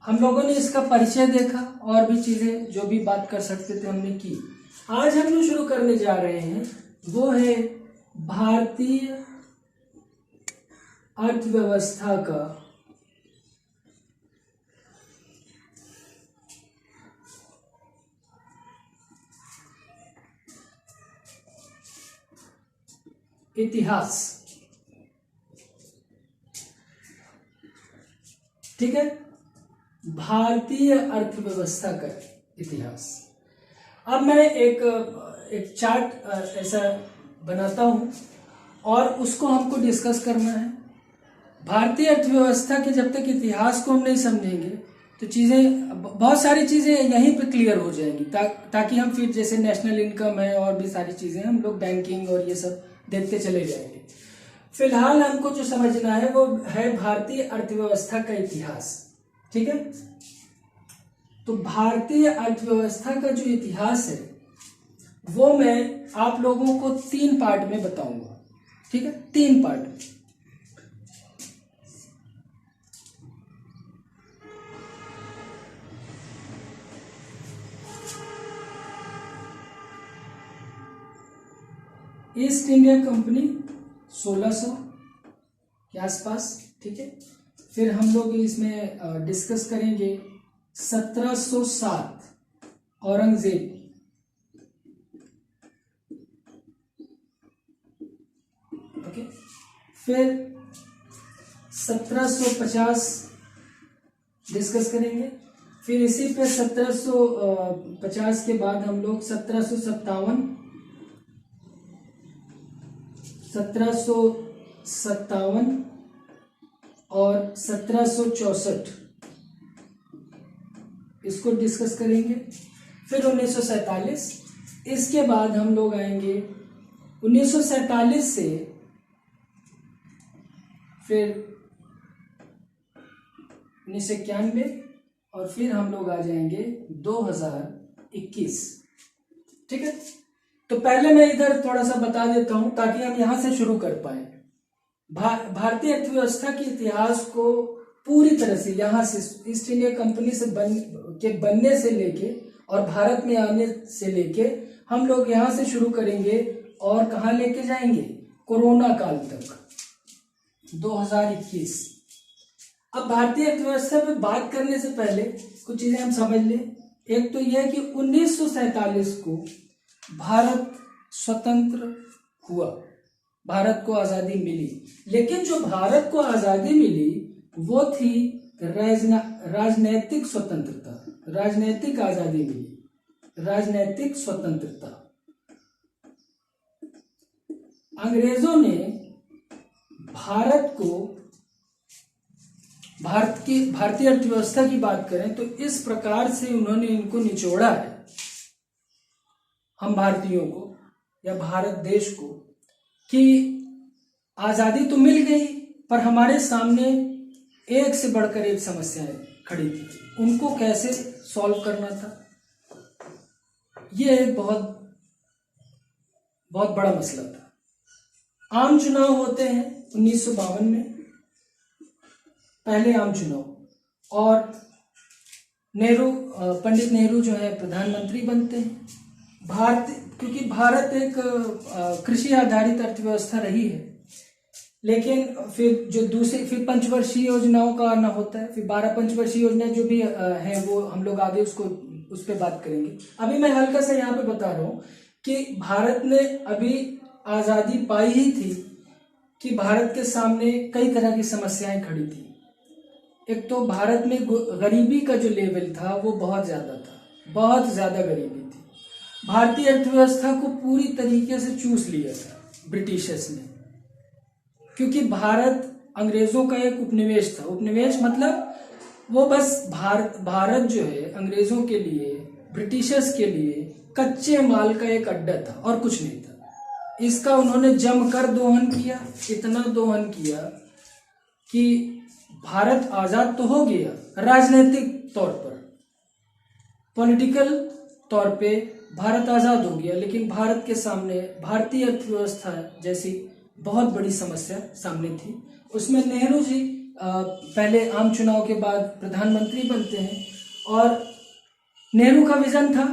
हम लोगों ने इसका परिचय देखा और भी चीजें जो भी बात कर सकते थे हमने की। आज हम जो शुरू करने जा रहे हैं वो है भारतीय अर्थव्यवस्था का इतिहास। ठीक है, भारतीय अर्थव्यवस्था का इतिहास। अब मैं एक चार्ट ऐसा बनाता हूं और उसको हमको डिस्कस करना है। भारतीय अर्थव्यवस्था के जब तक इतिहास को हम नहीं समझेंगे तो बहुत सारी चीजें यहीं पे क्लियर हो जाएंगी, ताकि हम फिर जैसे नेशनल इनकम है और भी सारी चीजें हम लोग बैंकिंग और ये सब देखते चले जाएंगे। फिलहाल हमको जो समझना है वो है भारतीय अर्थव्यवस्था का इतिहास। ठीक है, तो भारतीय अर्थव्यवस्था का जो इतिहास है वो मैं आप लोगों को 3 पार्ट में बताऊंगा। ठीक है, 3 पार्ट में। ईस्ट इंडिया कंपनी 1600 के आसपास। ठीक है, फिर हम लोग इसमें डिस्कस करेंगे 1707 औरंगजेब। ओके, फिर 1750 डिस्कस करेंगे। फिर इसी पे 1750 के बाद हम लोग 1757 और 1764 इसको डिस्कस करेंगे। फिर 1947। इसके बाद हम लोग आएंगे 1947 से फिर 1991 और फिर हम लोग आ जाएंगे 2021। ठीक है, तो पहले मैं इधर थोड़ा सा बता देता हूं ताकि हम यहां से शुरू कर पाए। भारतीय अर्थव्यवस्था के इतिहास को पूरी तरह से यहां से ईस्ट इंडिया कंपनी से बनने से लेके और भारत में आने से लेके हम लोग यहां से शुरू करेंगे और कहां लेके जाएंगे, कोरोना काल तक, 2021। अब भारतीय अर्थव्यवस्था पे बात करने से पहले कुछ चीजें हम समझ लें। एक तो यह कि 1947 को भारत स्वतंत्र हुआ, भारत को आजादी मिली। लेकिन जो भारत को आजादी मिली वो थी राजनैतिक स्वतंत्रता, राजनैतिक आजादी मिली, राजनैतिक स्वतंत्रता। अंग्रेजों ने भारतीय अर्थव्यवस्था की बात करें तो इस प्रकार से उन्होंने इनको निचोड़ा है, हम भारतीयों को या भारत देश को, कि आजादी तो मिल गई पर हमारे सामने एक से बढ़कर एक समस्याएं खड़ी थी। उनको कैसे सॉल्व करना था, यह एक बहुत बड़ा मसला था। आम चुनाव होते हैं 1952 में, पहले आम चुनाव, और पंडित नेहरू जो है प्रधानमंत्री बनते हैं। क्योंकि भारत एक कृषि आधारित अर्थव्यवस्था रही है, लेकिन फिर पंचवर्षीय योजनाओं का आना होता है। फिर 12 पंचवर्षीय योजना जो भी है वो हम लोग आगे उस पर बात करेंगे। अभी मैं हल्का सा यहाँ पे बता रहा हूँ कि भारत ने अभी आजादी पाई ही थी कि भारत के सामने कई तरह की समस्याएं खड़ी थी। एक तो भारत में गरीबी का जो लेवल था वो बहुत ज्यादा था, बहुत ज्यादा गरीबी थी। भारतीय अर्थव्यवस्था को पूरी तरीके से चूस लिया था ब्रिटिशर्स ने, क्योंकि भारत अंग्रेजों का एक उपनिवेश था। उपनिवेश मतलब वो बस भारत जो है अंग्रेजों के लिए, ब्रिटिशर्स के लिए कच्चे माल का एक अड्डा था और कुछ नहीं था। इसका उन्होंने जमकर दोहन किया, इतना दोहन किया कि भारत आजाद तो हो गया राजनीतिक तौर पर, पॉलिटिकल तौर पे भारत आजाद हो गया, लेकिन भारत के सामने भारतीय अर्थव्यवस्था जैसी बहुत बड़ी समस्या सामने थी। उसमें नेहरू जी पहले आम चुनाव के बाद प्रधानमंत्री बनते हैं। और नेहरू का विजन था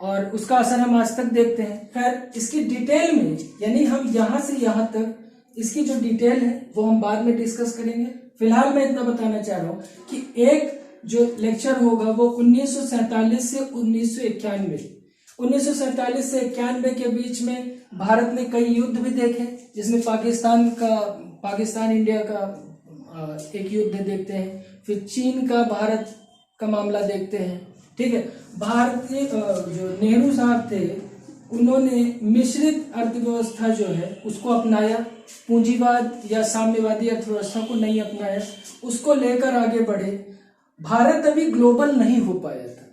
और उसका असर हम आज तक देखते हैं। खैर, इसकी डिटेल में, यानी हम यहाँ से यहाँ तक इसकी जो डिटेल है वो हम बाद में डिस्कस करेंगे। फिलहाल मैं इतना बताना चाह रहा हूँ कि एक जो लेक्चर होगा वो 1947 से 1991, 1947 से 91 के बीच में भारत ने कई युद्ध भी देखे, जिसमें पाकिस्तान इंडिया का एक युद्ध देखते हैं, फिर चीन का भारत का मामला देखते हैं। ठीक है, भारतीय जो नेहरू साहब थे उन्होंने मिश्रित अर्थव्यवस्था जो है उसको अपनाया, पूंजीवाद या साम्यवादी अर्थव्यवस्था को नहीं अपनाया, उसको लेकर आगे बढ़े। भारत अभी ग्लोबल नहीं हो पाया था,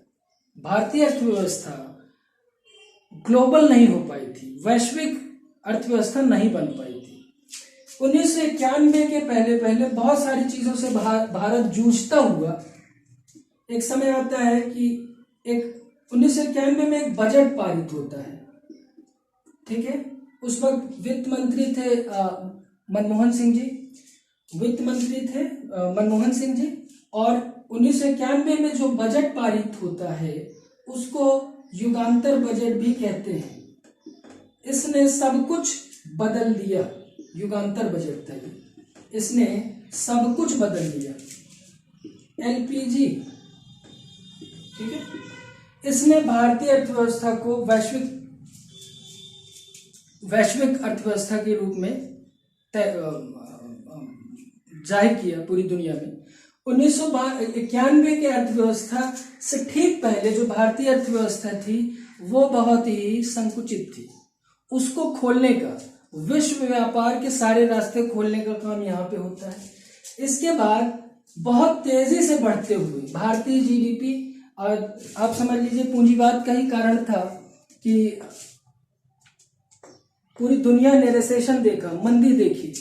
भारतीय अर्थव्यवस्था ग्लोबल नहीं हो पाई थी, वैश्विक अर्थव्यवस्था नहीं बन पाई थी। 1991 के पहले बहुत सारी चीजों से भारत जूझता हुआ एक समय आता है कि एक 1991 में एक बजट पारित होता है। ठीक है, उस वक्त वित्त मंत्री थे मनमोहन सिंह जी, वित्त मंत्री थे मनमोहन सिंह जी। और 1991 में जो बजट पारित होता है उसको युगांतर बजट भी कहते हैं। इसने सब कुछ बदल दिया, युगांतर बजट था ये, इसने सब कुछ बदल दिया। एलपीजी, ठीक है, इसने भारतीय अर्थव्यवस्था को वैश्विक अर्थव्यवस्था के रूप में जाहिर किया पूरी दुनिया में। 1991 के अर्थव्यवस्था से ठीक पहले जो भारतीय अर्थव्यवस्था थी वो बहुत ही संकुचित थी। उसको खोलने का, विश्व व्यापार के सारे रास्ते खोलने का काम यहाँ पे होता है। इसके बाद बहुत तेजी से बढ़ते हुए भारतीय जीडीपी, और आप समझ लीजिए पूंजीवाद का ही कारण था कि पूरी दुनिया ने रिसेशन देखा, मंदी देखी,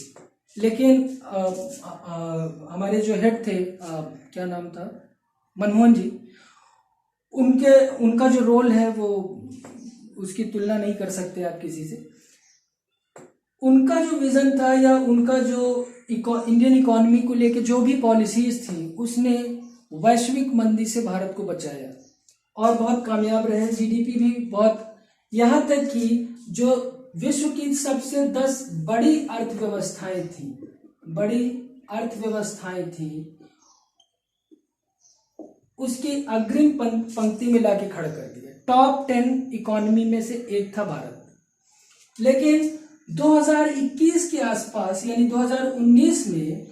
लेकिन हमारे जो हेड थे क्या नाम था, मनमोहन जी, उनका जो रोल है वो उसकी तुलना नहीं कर सकते आप किसी से। उनका जो विजन था या उनका जो इंडियन इकोनॉमी को लेके जो भी पॉलिसीज थी उसने वैश्विक मंदी से भारत को बचाया और बहुत कामयाब रहे। जीडीपी भी बहुत, यहाँ तक कि जो विश्व की सबसे 10 बड़ी अर्थव्यवस्थाएं थी उसकी अग्रिम पंक्ति में लाके खड़ा कर दिया। टॉप 10 इकोनॉमी में से एक था भारत। लेकिन 2021 के आसपास यानी 2019 में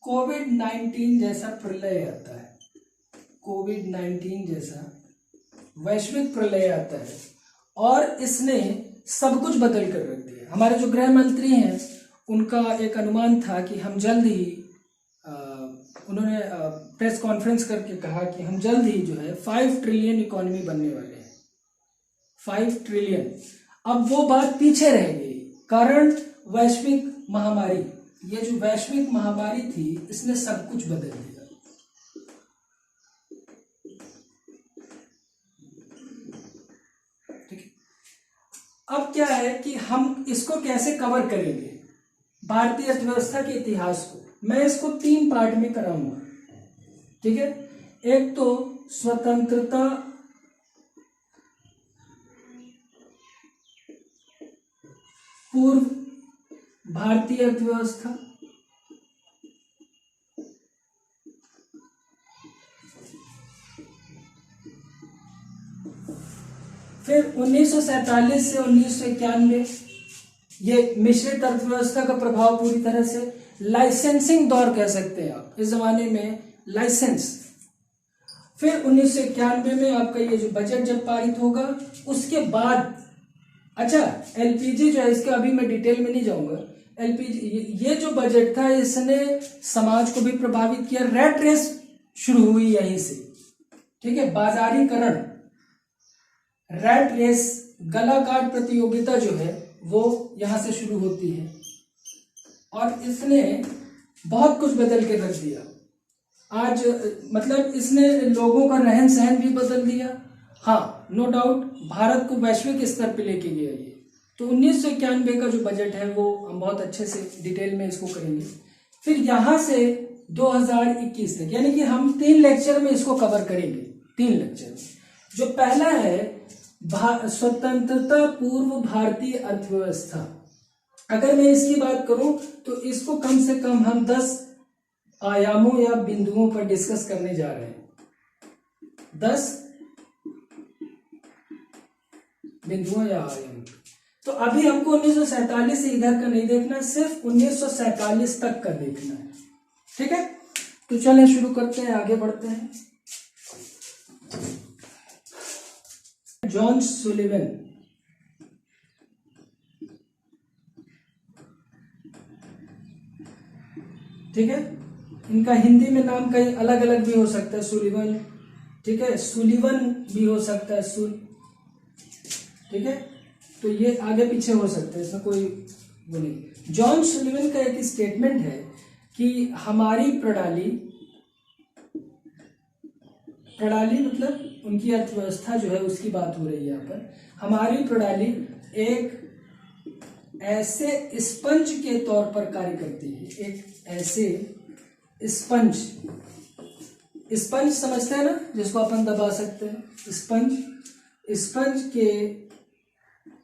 कोविड-19 जैसा प्रलय आता है, कोविड-19 जैसा वैश्विक प्रलय आता है और इसने सब कुछ बदल कर रख दिया। हमारे जो गृह मंत्री हैं उनका एक अनुमान था कि हम जल्द ही उन्होंने प्रेस कॉन्फ्रेंस करके कहा कि हम जल्द ही जो है 5 ट्रिलियन इकोनॉमी बनने वाले हैं, 5 ट्रिलियन। अब वो बात पीछे रह गई, कारण वैश्विक महामारी। ये जो वैश्विक महामारी थी इसने सब कुछ बदल दिया। ठीक है, अब क्या है कि हम इसको कैसे कवर करेंगे, भारतीय अर्थव्यवस्था के इतिहास को। मैं इसको 3 पार्ट में कराऊंगा। ठीक है, एक तो स्वतंत्रता पूर्व भारतीय अर्थव्यवस्था, फिर 1947 से 1991 ये मिश्रित अर्थव्यवस्था का प्रभाव पूरी तरह से, लाइसेंसिंग दौर कह सकते हैं आप, इस जमाने में लाइसेंस। फिर 1991 में आपका ये जो बजट जब पारित होगा उसके बाद, अच्छा एलपीजी जो है इसका अभी मैं डिटेल में नहीं जाऊंगा। एलपीजी ये जो बजट था इसने समाज को भी प्रभावित किया। रैट रेस शुरू हुई यहीं से। ठीक है, बाजारीकरण, रैट रेस, गला काट प्रतियोगिता जो है वो यहां से शुरू होती है और इसने बहुत कुछ बदल के रख दिया। आज मतलब इसने लोगों का रहन सहन भी बदल दिया। हाँ, नो डाउट भारत को वैश्विक स्तर पे लेके गया ये। तो 1991 का जो बजट है वो हम बहुत अच्छे से डिटेल में इसको करेंगे। फिर यहाँ से 2021 तक, यानी कि हम 3 लेक्चर में इसको कवर करेंगे। 3 लेक्चर में जो पहला है स्वतंत्रता पूर्व भारतीय अर्थव्यवस्था। अगर मैं इसकी बात करूं तो इसको कम से कम हम 10 आयामों या बिंदुओं पर डिस्कस करने जा रहे हैं। 10 बिंदुओं या आयाम। तो अभी हमको 1947 से इधर का नहीं देखना, सिर्फ 1947 तक का देखना है। ठीक है, तो चलें शुरू करते हैं, आगे बढ़ते हैं। जॉन सुलिवन, ठीक है, इनका हिंदी में नाम कई अलग अलग भी हो सकता है, सुलिवन, ठीक है, सुलिवन भी हो सकता है, ठीक है, तो ये आगे पीछे हो सकता है, इसमें कोई वो नहीं। जॉन सुलिवन का एक स्टेटमेंट है कि हमारी प्रणाली मतलब उनकी अर्थव्यवस्था जो है उसकी बात हो रही है यहाँ पर। हमारी प्रणाली एक ऐसे स्पंज के तौर पर कार्य करती है, एक ऐसे स्पंज समझते हैं ना, जिसको अपन दबा सकते हैं, स्पंज के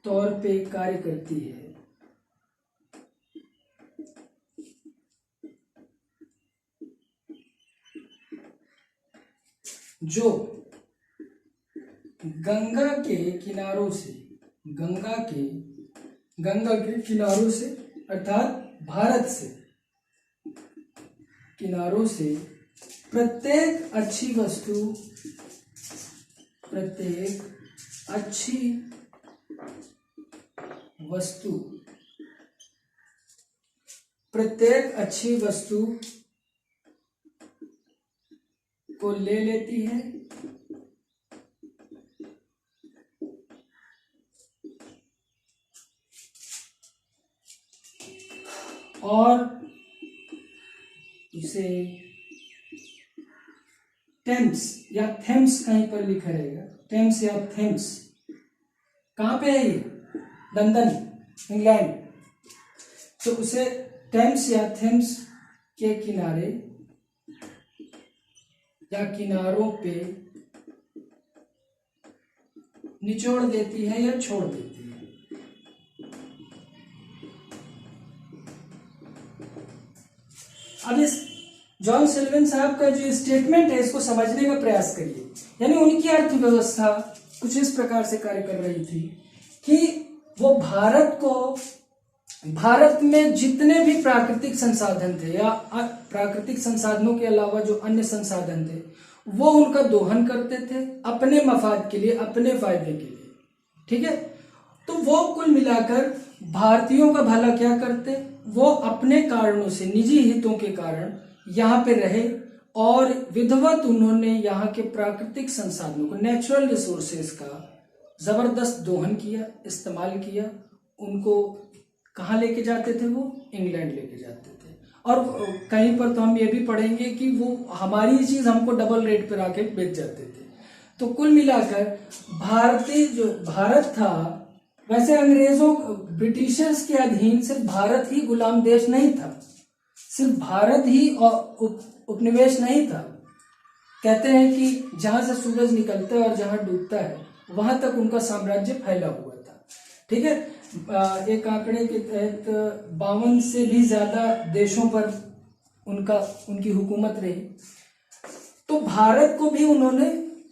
तौर पे कार्य करती है, जो गंगा के किनारों से अर्थात भारत से किनारों से प्रत्येक अच्छी वस्तु को ले लेती है और उसे टेम्स या थेम्स कहीं पर लिखा रहेगा, टेम्स या थेम्स, कहां पे है ये, लंदन, इंग्लैंड, तो उसे टेम्स या थेम्स के किनारे या किनारों पे निचोड़ देती है या छोड़ देती है। अब इस जॉन सुलिवन साहब का जो स्टेटमेंट है इसको समझने का प्रयास करिए। यानी उनकी अर्थव्यवस्था कुछ इस प्रकार से कार्य कर रही थी कि वो भारत में जितने भी प्राकृतिक संसाधन थे या प्राकृतिक संसाधनों के अलावा जो अन्य संसाधन थे वो उनका दोहन करते थे अपने मफाद के लिए, अपने फायदे के लिए। ठीक है, तो वो कुल मिलाकर भारतीयों का भला क्या करते, वो अपने कारणों से, निजी हितों के कारण यहाँ पे रहे और विधिवत उन्होंने यहाँ के प्राकृतिक संसाधनों को, नेचुरल रिसोर्सेज का जबरदस्त दोहन किया, इस्तेमाल किया। उनको कहाँ लेके जाते थे, वो इंग्लैंड लेके जाते थे। और कहीं पर तो हम ये भी पढ़ेंगे कि वो हमारी चीज हमको डबल रेट पर आके बेच जाते थे। तो कुल मिलाकर भारत था, वैसे अंग्रेजों, ब्रिटिशर्स के अधीन सिर्फ भारत ही गुलाम देश नहीं था, सिर्फ भारत ही उपनिवेश नहीं था। कहते हैं कि जहां से सूरज निकलता है और जहां डूबता है वहां तक उनका साम्राज्य फैला हुआ था। ठीक है, एक आंकड़े के तहत 52 से भी ज्यादा देशों पर उनकी हुकूमत रही। तो भारत को भी उन्होंने,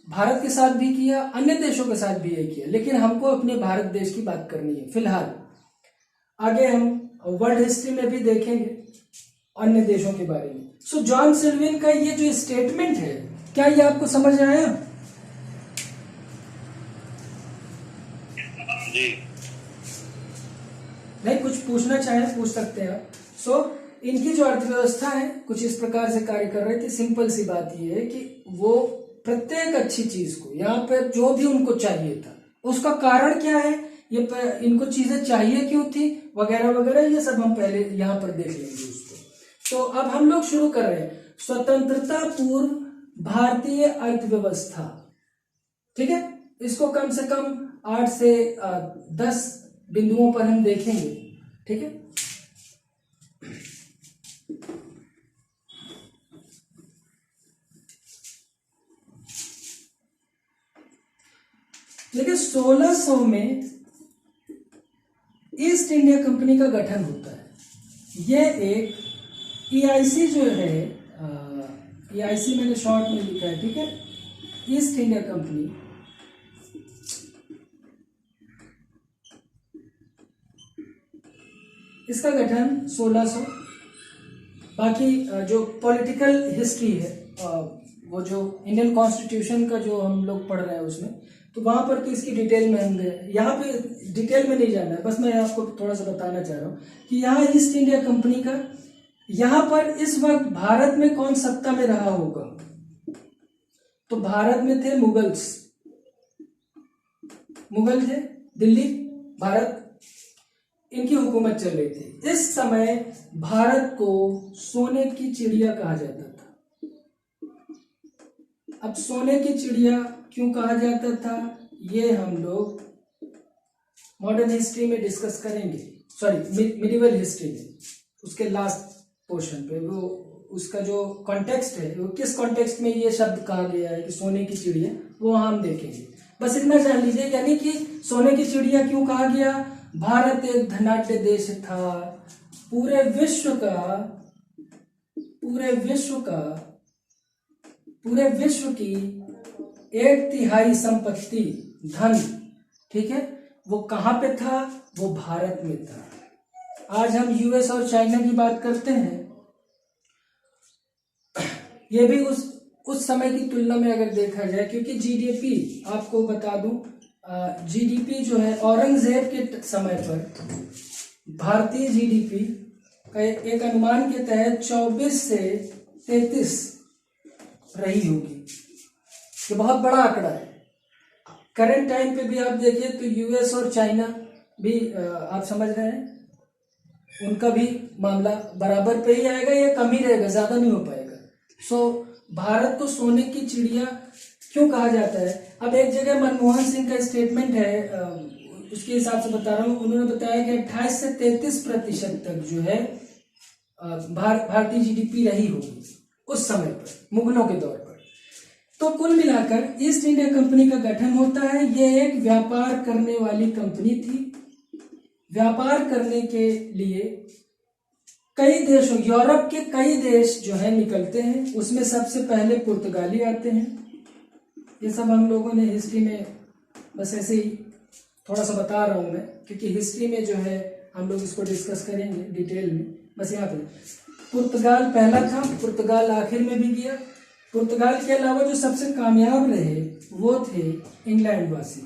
भारत के साथ भी किया, अन्य देशों के साथ भी ये किया, लेकिन हमको अपने भारत देश की बात करनी है फिलहाल। आगे हम वर्ल्ड हिस्ट्री में भी देखेंगे अन्य देशों के बारे में। सो जॉन सुलिवन का ये जो स्टेटमेंट है, क्या ये आपको समझ आया? जी नहीं, कुछ पूछना चाहे पूछ सकते हैं आप। सो इनकी जो अर्थव्यवस्था है कुछ इस प्रकार से कार्य कर रही थी। सिंपल सी बात ये है कि वो प्रत्येक अच्छी चीज को, यहाँ पर जो भी उनको चाहिए था, उसका कारण क्या है, ये इनको चीजें चाहिए क्यों थी, वगैरह वगैरह, ये सब हम पहले यहाँ पर देख लेंगे उसको। तो अब हम लोग शुरू कर रहे हैं स्वतंत्रता पूर्व भारतीय अर्थव्यवस्था। ठीक है, इसको कम से कम 8 से 10 बिंदुओं पर हम देखेंगे, ठीक है। देखिए 1600 में ईस्ट इंडिया कंपनी का गठन होता है। यह एक EIC जो है, EIC मैंने शॉर्ट में लिखा है, ठीक है, ईस्ट इंडिया कंपनी, इसका गठन 1600। बाकी जो पॉलिटिकल हिस्ट्री है, वो जो इंडियन कॉन्स्टिट्यूशन का जो हम लोग पढ़ रहे हैं उसमें, तो वहां पर तो इसकी डिटेल में हम गए, यहाँ पे डिटेल में नहीं जाना है, बस मैं आपको थोड़ा सा बताना चाह रहा हूँ कि यहाँ ईस्ट इंडिया कंपनी का, यहाँ पर इस वक्त भारत में कौन सत्ता में रहा होगा। तो भारत में थे मुगल्स, मुगल थे, दिल्ली, भारत, इनकी हुकूमत चल रही थी। इस समय भारत को सोने की चिड़िया कहा जाता था। अब सोने की चिड़िया क्यों कहा जाता था, ये हम लोग मॉडर्न हिस्ट्री में डिस्कस करेंगे, सॉरी मिडिवल हिस्ट्री में, उसके लास्ट पोर्शन पे। वो उसका जो कॉन्टेक्स्ट है, वो किस कॉन्टेक्स्ट में ये शब्द कहा गया है कि सोने की चिड़िया, वो हम देखेंगे। बस इतना जान लीजिए, यानी कि सोने की चिड़िया क्यों कहा गया। भारत एक धनाढ्य देश था, पूरे विश्व की 1/3 संपत्ति, धन, ठीक है, वो कहां पे था, वो भारत में था। आज हम US और चाइना की बात करते हैं, ये भी उस समय की तुलना में अगर देखा जाए, क्योंकि GDP आपको बता दूं, GDP जो है औरंगजेब के समय पर भारतीय GDP का एक अनुमान के तहत 24 से 33 रही होगी। ये बहुत बड़ा आंकड़ा है। करंट टाइम पे भी आप देखिए तो US और चाइना भी, आप समझ रहे हैं, उनका भी मामला बराबर पे ही आएगा या कम ही रहेगा, ज्यादा नहीं हो पाएगा। सो भारत को सोने की चिड़िया क्यों कहा जाता है। अब एक जगह मनमोहन सिंह का स्टेटमेंट है, उसके हिसाब से बता रहा हूँ, उन्होंने बताया कि 28 से 33% तक जो है भारतीय GDP रही होगी उस समय पर, मुगलों के दौर पर। तो कुल मिलाकर ईस्ट इंडिया कंपनी का गठन होता है। यह एक व्यापार करने वाली कंपनी थी। व्यापार करने के लिए कई देशों, यूरोप के कई देश जो है निकलते हैं, उसमें सबसे पहले पुर्तगाली आते हैं। ये सब हम लोगों ने हिस्ट्री में बस ऐसे ही थोड़ा सा बता रहा हूं मैं, क्योंकि हिस्ट्री में जो है हम लोग इसको डिस्कस करेंगे डिटेल में। बस यहाँ पे पुर्तगाल पहला था, पुर्तगाल आखिर में भी गया। पुर्तगाल के अलावा जो सबसे कामयाब रहे वो थे इंग्लैंड वासी।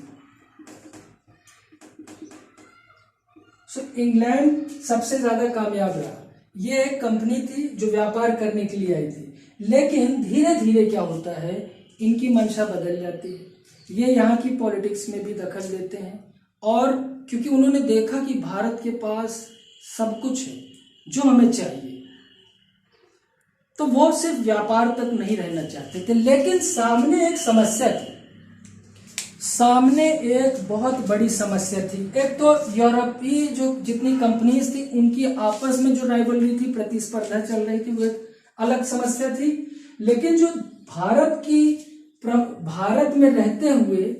इंग्लैंड सबसे ज्यादा कामयाब रहा। ये एक कंपनी थी जो व्यापार करने के लिए आई थी, लेकिन धीरे धीरे क्या होता है, इनकी मंशा बदल जाती है। ये यहाँ की पॉलिटिक्स में भी दखल देते हैं, और क्योंकि उन्होंने देखा कि भारत के पास सब कुछ है जो हमें चाहिए, तो वो सिर्फ व्यापार तक नहीं रहना चाहते थे। लेकिन सामने एक समस्या थी, सामने एक बहुत बड़ी समस्या थी। एक तो यूरोपीय जो जितनी कंपनीज थी उनकी आपस में जो राइवलरी थी, प्रतिस्पर्धा चल रही थी, वो एक अलग समस्या थी। लेकिन जो भारत में रहते हुए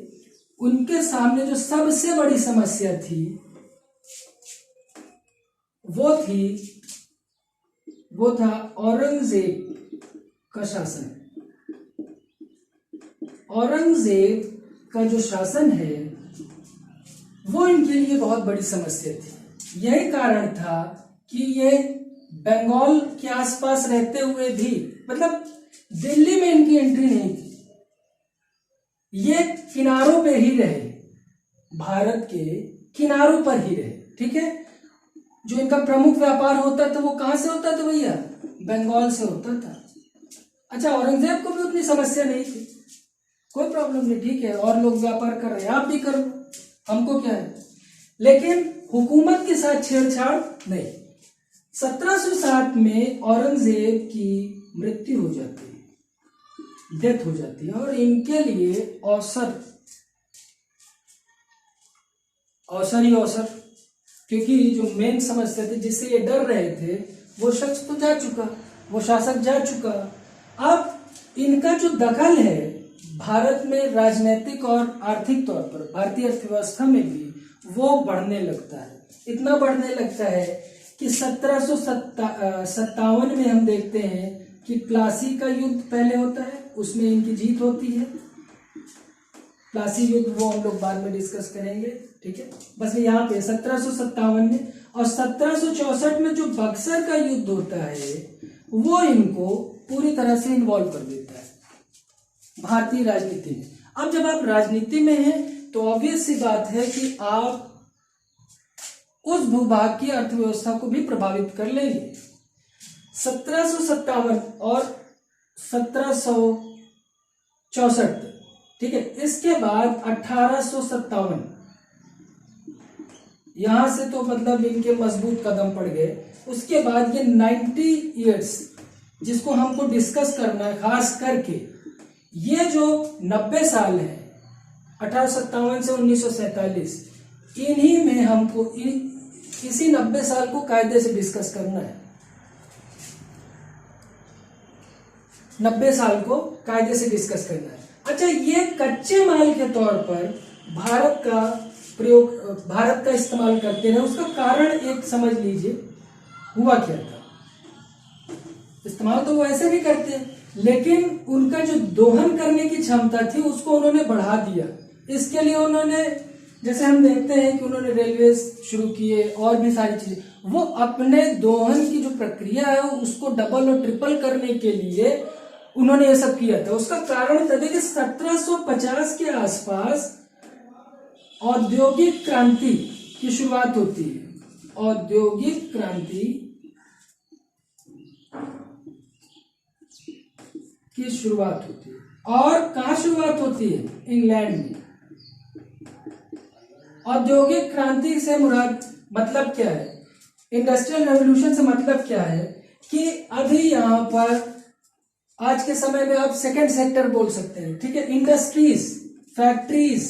उनके सामने जो सबसे बड़ी समस्या थी वो था औरंगजेब का शासन। औरंगजेब का जो शासन है वो इनके लिए बहुत बड़ी समस्या थी। यही कारण था कि ये बंगाल के आसपास रहते हुए भी, मतलब दिल्ली में इनकी एंट्री नहीं थी, ये किनारों पे ही रहे, भारत के किनारों पर ही रहे, ठीक है। जो इनका प्रमुख व्यापार होता था वो कहां से होता था भैया, बंगाल से होता था। अच्छा, औरंगजेब को भी उतनी समस्या नहीं थी, कोई प्रॉब्लम नहीं, ठीक है, और लोग व्यापार कर रहे हैं, आप भी करो, हमको क्या है। लेकिन हुकूमत के साथ छेड़छाड़ नहीं। 1707 में औरंगजेब की मृत्यु हो जाती है, डेथ हो जाती है, और इनके लिए अवसर ही अवसर, क्योंकि जो मेन समस्या थी जिससे ये डर रहे थे वो शख्स तो जा चुका, वो शासक जा चुका। अब इनका जो दखल है भारत में राजनीतिक और आर्थिक तौर पर भारतीय अर्थव्यवस्था में भी वो बढ़ने लगता है। इतना बढ़ने लगता है कि 1757 में हम देखते हैं कि प्लासी का युद्ध पहले होता है, उसमें इनकी जीत होती है। प्लासी युद्ध वो हम लोग बाद में डिस्कस करेंगे, ठीक है। बस यहाँ पे 1757 में, और 1764 में जो बक्सर का युद्ध होता है वो इनको पूरी तरह से इन्वॉल्व कर देता है भारतीय राजनीति में। अब जब आप राजनीति में हैं तो ऑब्वियस सी बात है कि आप उस भूभाग की अर्थव्यवस्था को भी प्रभावित कर लेंगे। 1757 और 1764, ठीक है। इसके बाद 1857, यहां से तो मतलब इनके मजबूत कदम पड़ गए। उसके बाद ये 90 इयर्स जिसको हमको डिस्कस करना है, खास करके ये जो 90 साल है 1857 से 1947, इन्हीं में हमको इसी 90 साल को कायदे से डिस्कस करना है। 90 साल को कायदे से डिस्कस करना है। अच्छा, ये कच्चे माल के तौर पर भारत का इस्तेमाल करते रहे, उसका कारण एक समझ लीजिए हुआ क्या था। इस्तेमाल तो वो ऐसे भी करते हैं, लेकिन उनका जो दोहन करने की क्षमता थी उसको उन्होंने बढ़ा दिया। इसके लिए उन्होंने, जैसे हम देखते हैं कि उन्होंने रेलवे शुरू किए और भी सारी चीजें, वो अपने दोहन की जो प्रक्रिया है उसको डबल और ट्रिपल करने के लिए उन्होंने ये सब किया था। उसका कारण था कि 1750 के आसपास औद्योगिक क्रांति की शुरुआत होती है। औद्योगिक क्रांति की शुरुआत होती है, और कहाँ शुरुआत होती है? इंग्लैंड में। औद्योगिक क्रांति से मुराद मतलब क्या है? इंडस्ट्रियल रेवोल्यूशन से मतलब क्या है कि अभी यहां पर आज के समय में आप सेकंड सेक्टर बोल सकते हैं, ठीक है। इंडस्ट्रीज, फैक्ट्रीज,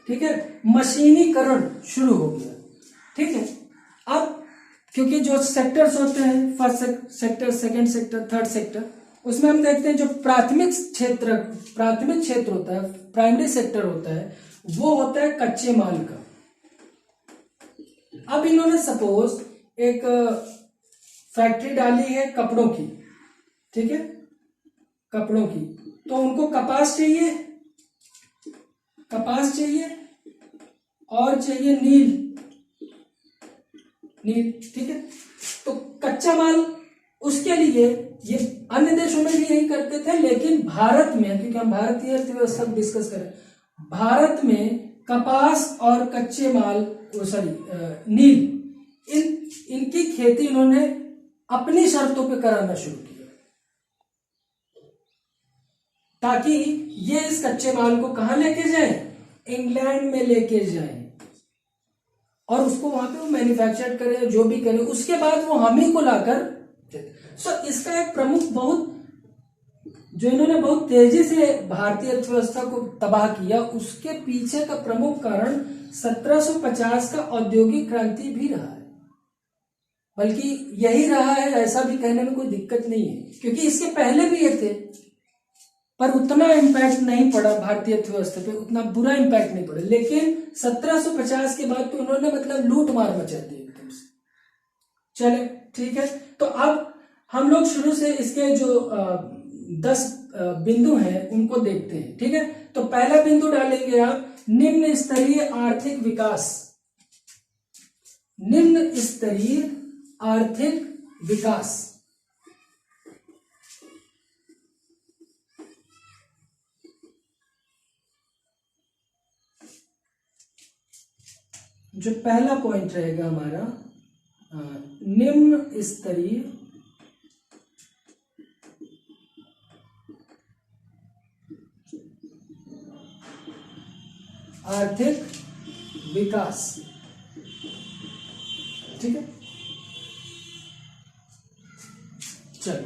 ठीक है, मशीनीकरण शुरू हो गया, ठीक है। अब क्योंकि जो सेक्टर्स होते हैं, first sector, second sector, third sector, उसमें हम देखते हैं जो प्राथमिक क्षेत्र होता है, प्राइमरी सेक्टर होता है, वो होता है कच्चे माल का। अब इन्होंने सपोज एक फैक्ट्री डाली है कपड़ों की, ठीक है, कपड़ों की, तो उनको कपास चाहिए और चाहिए नील, ठीक है। तो कच्चा माल उसके लिए ये अन्य देशों में भी यही करते थे, लेकिन भारत में, क्योंकि हम भारतीय अर्थव्यवस्था को डिस्कस करें, भारत में कपास और कच्चे माल, नील, इनकी खेती इन्होंने अपनी शर्तों पे कराना शुरू किया, ताकि ये इस कच्चे माल को कहां लेके जाए? इंग्लैंड में लेके जाए, और उसको वहां पे वो मैन्युफैक्चर करे, जो भी करे, उसके बाद वो हम ही को लाकर। इसका एक प्रमुख, जो इन्होंने बहुत तेजी से भारतीय अर्थव्यवस्था को तबाह किया, उसके पीछे का प्रमुख कारण 1750 का औद्योगिक क्रांति भी रहा है। बल्कि यही रहा है, ऐसा भी कहने में कोई दिक्कत नहीं है, क्योंकि इसके पहले भी ये थे, पर उतना इम्पैक्ट नहीं पड़ा भारतीय अर्थव्यवस्था पे, उतना बुरा इम्पैक्ट नहीं पड़ा। लेकिन 1750 के बाद तो उन्होंने मतलब लूट मार मचा दी एकदम से। चले, ठीक है। तो अब हम लोग शुरू से इसके जो 10 बिंदु हैं उनको देखते हैं, ठीक है। तो पहला बिंदु डालेंगे आप, निम्न स्तरीय आर्थिक विकास। निम्न स्तरीय आर्थिक विकास, जो पहला पॉइंट रहेगा हमारा, निम्न स्तरीय आर्थिक विकास, ठीक है। चलो,